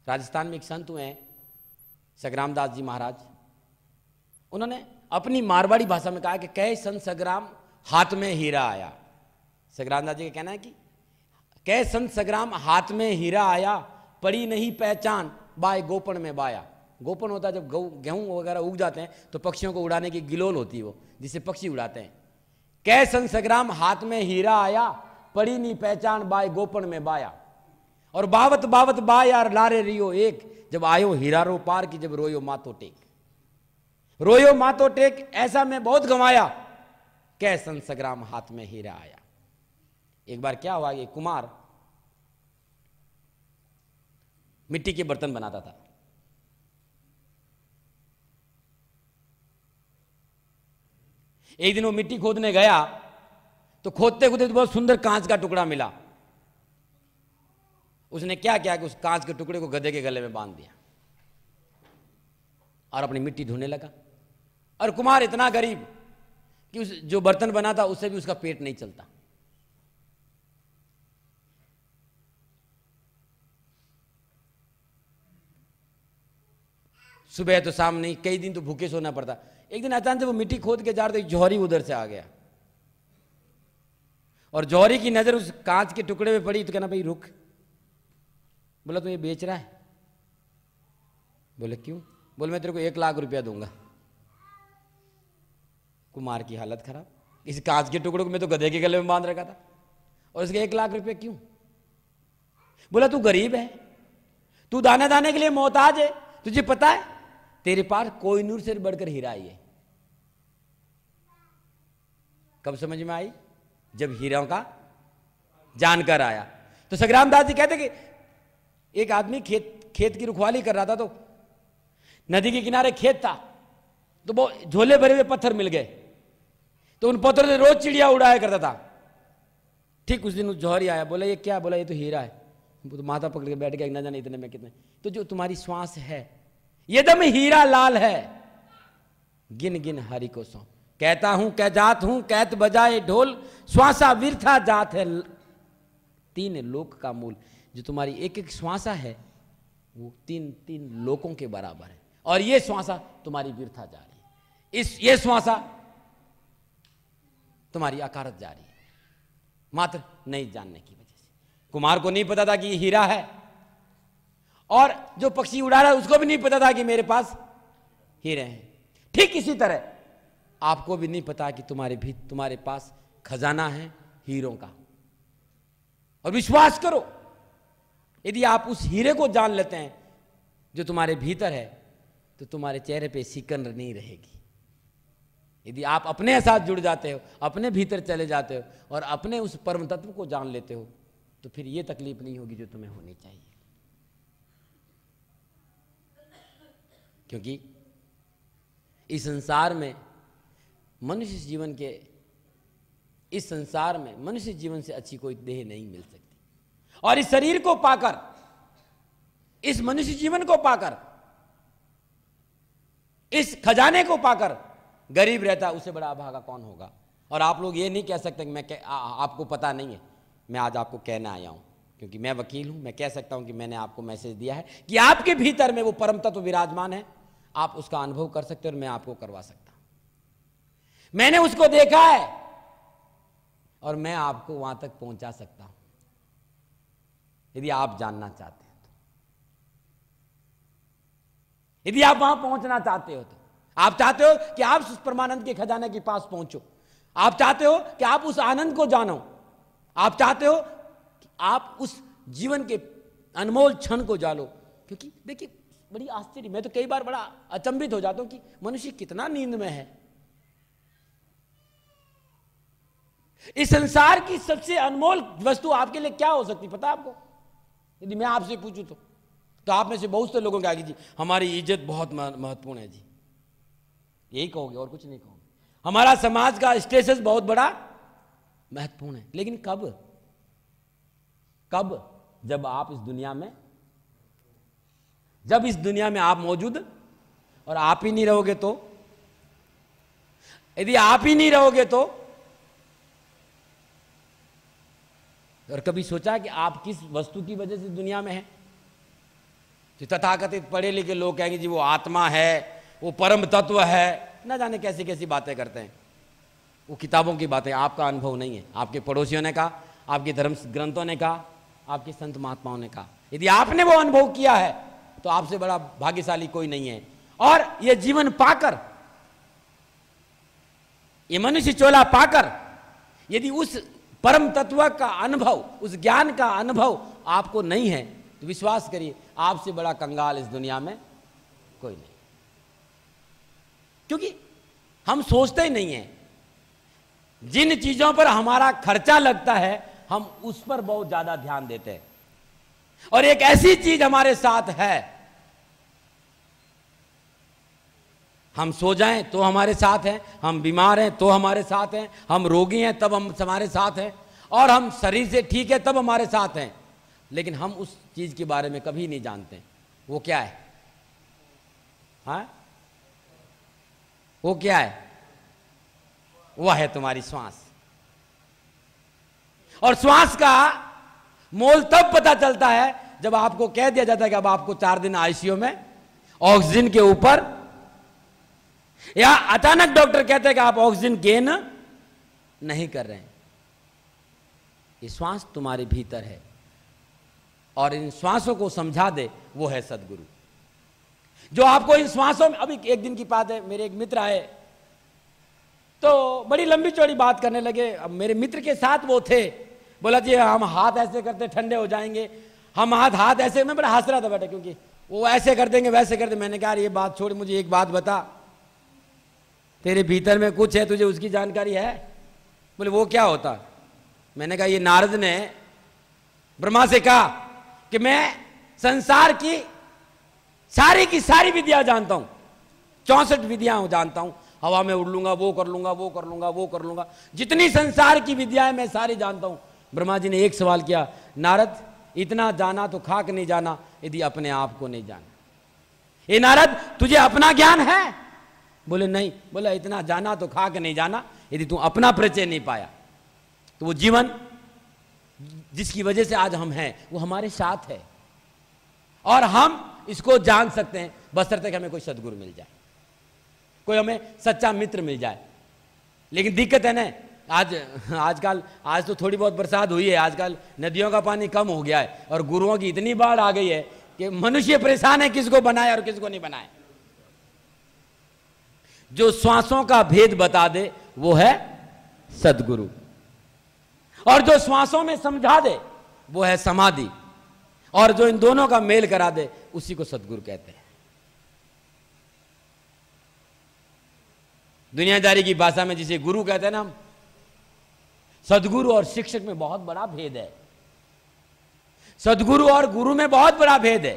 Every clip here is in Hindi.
राजस्थान में एक संत हुए हैं सग्राम दास जी महाराज, उन्होंने अपनी मारवाड़ी भाषा में कहा कि कहे संत सग्राम हाथ में हीरा आया। सग्राम दास जी का कहना है कि कहे संत सग्राम हाथ में हीरा आया, पड़ी नहीं पहचान बाय गोपन में बाया। गोपन होता है जब गेहूं वगैरह उग जाते हैं तो पक्षियों को उड़ाने की गिलोल होती है वो, जिससे पक्षी उड़ाते हैं। कह संत सग्राम हाथ में हीरा आया, पड़ी नहीं पहचान बाय गोपन में बाया। और बावत बावत बा यार लारे रियो एक, जब आयो हीरा रो पार की जब रोयो मातो टेक। रोयो मातो टेक ऐसा मैं बहुत गंवाया, कह संत सग्राम हाथ में हीरा आया। एक बार क्या हुआ, ये कुमार मिट्टी के बर्तन बनाता था। एक दिन वो मिट्टी खोदने गया तो खोदते खोदते तो बहुत सुंदर कांच का टुकड़ा मिला। उसने क्या किया कि उस कांच के टुकड़े को गधे के गले में बांध दिया और अपनी मिट्टी ढूंढने लगा। और कुमार इतना गरीब कि उस जो बर्तन बना था उससे भी उसका पेट नहीं चलता। सुबह तो शाम नहीं, कई दिन तो भूखे सोना पड़ता। एक दिन अचानक जब वो मिट्टी खोद के जा रहे थे, जौहरी उधर से आ गया और जौहरी की नजर उस कांच के टुकड़े में पड़ी तो कहना भाई रुक। बोला तू ये बेच रहा है? बोले क्यों? बोले मैं तेरे को 1 लाख रुपया दूंगा। कुमार की हालत खराब, इस कांच के टुकड़े को मैं तो गधे के गले में बांध रखा था और इसके 1 लाख रुपया क्यों? बोला तू गरीब है, तू दाने दाने के लिए मोहताज है, तुझे पता है तेरे पास कोहिनूर से बढ़कर हीरा आई है। कब समझ में आई? जब हीरों का जानकर आया। तो सग्राम दास जी कहते कि एक आदमी खेत की रखवाली कर रहा था, तो नदी के किनारे खेत था, तो वो झोले भरे हुए पत्थर मिल गए, तो उन पत्थरों से रोज चिड़िया उड़ाया करता था। ठीक उस दिन उस जौहरी आया, बोला ये क्या? बोला ये तो हीरा है। वो तो माथा पकड़ के बैठ गया, न जाने इतने में कितने। तो जो तुम्हारी श्वास है ये दम हीरा लाल है, गिन गिन हरि को सौंप। कहता हूं कह जात हूं, कहत बजाए ढोल, श्वासा विरथा जात है 3 लोक का मूल। जो तुम्हारी एक एक श्वासा है वो 3 लोकों के बराबर है, और ये श्वासा तुम्हारी विरथा जा रही है। ये श्वासा तुम्हारी अकारत जा रही है, मात्र नहीं जानने की वजह से। कुमार को नहीं पता था कि ये हीरा है, और जो पक्षी उड़ा रहा है उसको भी नहीं पता था कि मेरे पास हीरे हैं। ठीक इसी तरह आपको भी नहीं पता कि तुम्हारे पास खजाना है हीरों का। और विश्वास करो, यदि आप उस हीरे को जान लेते हैं जो तुम्हारे भीतर है, तो तुम्हारे चेहरे पे सिकन नहीं रहेगी। यदि आप अपने साथ जुड़ जाते हो, अपने भीतर चले जाते हो और अपने उस परम तत्व को जान लेते हो, तो फिर यह तकलीफ नहीं होगी जो तुम्हें होनी चाहिए। क्योंकि इस संसार में मनुष्य जीवन से अच्छी कोई देह नहीं मिल सकती। और इस शरीर को पाकर, इस मनुष्य जीवन को पाकर, इस खजाने को पाकर गरीब रहता, उससे बड़ा अभागा कौन होगा। और आप लोग ये नहीं कह सकते कि आपको पता नहीं है। मैं आज आपको कहने आया हूं, क्योंकि मैं वकील हूं। मैं कह सकता हूं कि मैंने आपको मैसेज दिया है कि आपके भीतर में वो परम तत्व विराजमान है, आप उसका अनुभव कर सकते हो और मैं आपको करवा सकता हूं। मैंने उसको देखा है और मैं आपको वहां तक पहुंचा सकता हूं, यदि आप जानना चाहते हैं तो। यदि आप वहां पहुंचना चाहते हो तो आप चाहते हो कि आप उस परमानंद के खजाने के पास पहुंचो, आप चाहते हो कि आप उस आनंद को जानो, आप चाहते हो कि आप उस जीवन के अनमोल क्षण को जानो। क्योंकि देखिए बड़ी आश्चर्य, मैं तो कई बार बड़ा अचंभित हो जाता हूं कि मनुष्य कितना नींद में है। इस संसार की सबसे अनमोल वस्तु आपके लिए क्या हो सकती पता है आपको? यदि मैं आपसे पूछूं तो आप में से बहुत से लोगों के आगे जी हमारी इज्जत बहुत महत्वपूर्ण है जी, यही कहोगे और कुछ नहीं कहोगे। हमारा समाज का स्टेटस बहुत बड़ा महत्वपूर्ण है। लेकिन कब? जब इस दुनिया में आप मौजूद और आप ही नहीं रहोगे तो। यदि आप ही नहीं रहोगे तो। और कभी सोचा कि आप किस वस्तु की वजह से दुनिया में हैं? तो तथाकथित पढ़े लिखे लोग कहेंगे जी वो आत्मा है, वो परम तत्व है, ना जाने कैसी कैसी बातें करते हैं। वो किताबों की बातें, आपका अनुभव नहीं है। आपके पड़ोसियों ने कहा, आपके धर्म ग्रंथों ने कहा, आपके संत महात्माओं ने कहा। यदि आपने वो अनुभव किया है तो आपसे बड़ा भाग्यशाली कोई नहीं है। और ये जीवन पाकर, ये मनुष्य चोला पाकर यदि उस परम तत्व का अनुभव, उस ज्ञान का अनुभव आपको नहीं है तो विश्वास करिए आपसे बड़ा कंगाल इस दुनिया में कोई नहीं। क्योंकि हम सोचते ही नहीं है, जिन चीजों पर हमारा खर्चा लगता है हम उस पर बहुत ज्यादा ध्यान देते हैं। और एक ऐसी चीज हमारे साथ है, हम सो जाएं तो हमारे साथ हैं, हम बीमार हैं तो हमारे साथ हैं, हम रोगी हैं तब हम हमारे साथ हैं, और हम शरीर से ठीक है तब हमारे साथ हैं। लेकिन हम उस चीज के बारे में कभी नहीं जानते। वो क्या है? हाँ, वो क्या है? वह है तुम्हारी श्वास। और श्वास का मोल तब पता चलता है जब आपको कह दिया जाता है कि अब आपको 4 दिन आईसीयू में ऑक्सीजन के ऊपर, या अचानक डॉक्टर कहते हैं कि आप ऑक्सीजन गेन नहीं कर रहे हैं। ये श्वास तुम्हारे भीतर है, और इन श्वासों को समझा दे वो है सदगुरु, जो आपको इन श्वासों में। अभी एक दिन की बात है, मेरे एक मित्र आए तो बड़ी लंबी चौड़ी बात करने लगे। अब मेरे मित्र के साथ वो थे, बोला जी हम हाथ ऐसे करते ठंडे हो जाएंगे, हम हाथ ऐसे। मैं बड़ा हंस रहा था बेटा, क्योंकि वो ऐसे कर देंगे वैसे कर देंगे। मैंने कहा ये बात छोड़, मुझे एक बात बता, तेरे भीतर में कुछ है, तुझे उसकी जानकारी है? बोले वो क्या होता? मैंने कहा ये नारद ने ब्रह्मा से कहा कि मैं संसार की सारी विद्या जानता हूं, 64 विद्याएं जानता हूं, हवा में उड़ लूंगा, वो कर लूंगा, वो कर लूंगा, वो कर लूंगा, जितनी संसार की विद्याएं मैं सारी जानता हूं। ब्रह्मा जी ने एक सवाल किया, नारद इतना जाना तो खाक नहीं जाना यदि अपने आप को नहीं जाना। ये नारद तुझे अपना ज्ञान है? बोले नहीं। बोला इतना जाना तो खाक नहीं जाना यदि तू अपना परिचय नहीं पाया। तो वो जीवन जिसकी वजह से आज हम हैं वो हमारे साथ है, और हम इसको जान सकते हैं बशर्ते कि हमें कोई सदगुरु मिल जाए, कोई हमें सच्चा मित्र मिल जाए। लेकिन दिक्कत है ना, आज तो थोड़ी बहुत बरसात हुई है, आजकल नदियों का पानी कम हो गया है और गुरुओं की इतनी बाढ़ आ गई है कि मनुष्य परेशान है किसको बनाए और किसको नहीं बनाए। जो श्वासों का भेद बता दे वो है सदगुरु, और जो श्वासों में समझा दे वो है समाधि, और जो इन दोनों का मेल करा दे उसी को सदगुरु कहते हैं। दुनियादारी की भाषा में जिसे गुरु कहते हैं ना हम, सदगुरु और शिक्षक में बहुत बड़ा भेद है। सदगुरु और गुरु में बहुत बड़ा भेद है।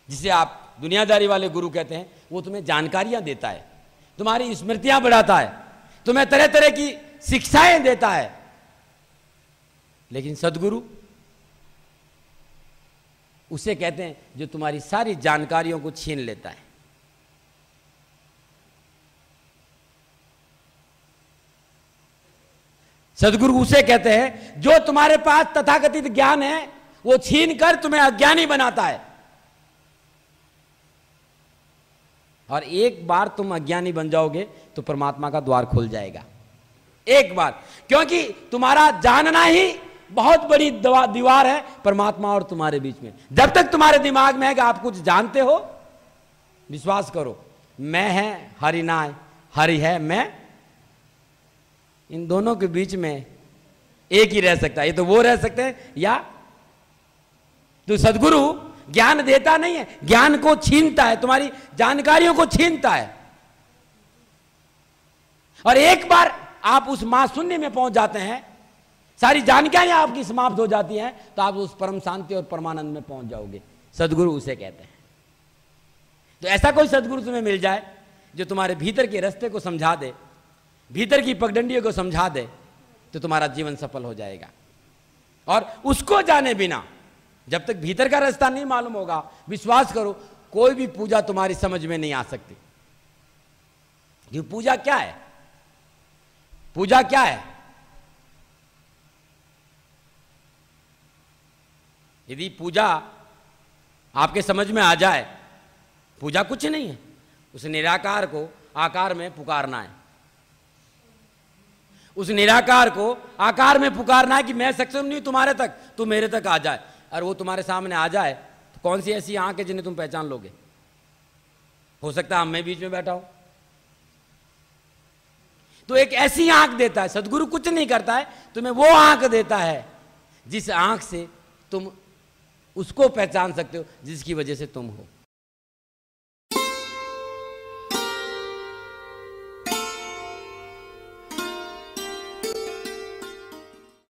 जिसे आप दुनियादारी वाले गुरु कहते हैं वो तुम्हें जानकारियां देता है, तुम्हारी स्मृतियां बढ़ाता है, तुम्हें तरह तरह की शिक्षाएं देता है। लेकिन सदगुरु उसे कहते हैं जो तुम्हारी सारी जानकारियों को छीन लेता है। सदगुरु उसे कहते हैं जो तुम्हारे पास तथाकथित ज्ञान है वो छीन कर तुम्हें अज्ञानी बनाता है। और एक बार तुम अज्ञानी बन जाओगे तो परमात्मा का द्वार खुल जाएगा, एक बार। क्योंकि तुम्हारा जानना ही बहुत बड़ी दीवार है परमात्मा और तुम्हारे बीच में। जब तक तुम्हारे दिमाग में है कि आप कुछ जानते हो, विश्वास करो, मैं है हरि नाय, हरि है मैं, इन दोनों के बीच में एक ही रह सकता है। ये तो वो रह सकते हैं, या तो सदगुरु ज्ञान देता नहीं है, ज्ञान को छीनता है, तुम्हारी जानकारियों को छीनता है। और एक बार आप उस महाशून्य में पहुंच जाते हैं, सारी जानकारियां आपकी समाप्त हो जाती हैं, तो आप उस परम शांति और परमानंद में पहुंच जाओगे। सदगुरु उसे कहते हैं। तो ऐसा कोई सदगुरु तुम्हें मिल जाए जो तुम्हारे भीतर के रास्ते को समझा दे, भीतर की पगडंडियों को समझा दे, तो तुम्हारा जीवन सफल हो जाएगा। और उसको जाने बिना जब तक भीतर का रास्ता नहीं मालूम होगा, विश्वास करो कोई भी पूजा तुम्हारी समझ में नहीं आ सकती। ये पूजा क्या है? पूजा क्या है? यदि पूजा आपके समझ में आ जाए, पूजा कुछ नहीं है, उस निराकार को आकार में पुकारना है, उस निराकार को आकार में पुकारना है कि मैं सक्षम नहीं तुम्हारे तक, तू मेरे तक आ जाए। और वो तुम्हारे सामने आ जाए तो कौन सी ऐसी आंख है जिन्हें तुम पहचान लोगे? हो सकता है मैं बीच में बैठा हूं। तो एक ऐसी आंख देता है सदगुरु, कुछ नहीं करता है, तुम्हें वो आंख देता है जिस आंख से तुम उसको पहचान सकते हो जिसकी वजह से तुम हो।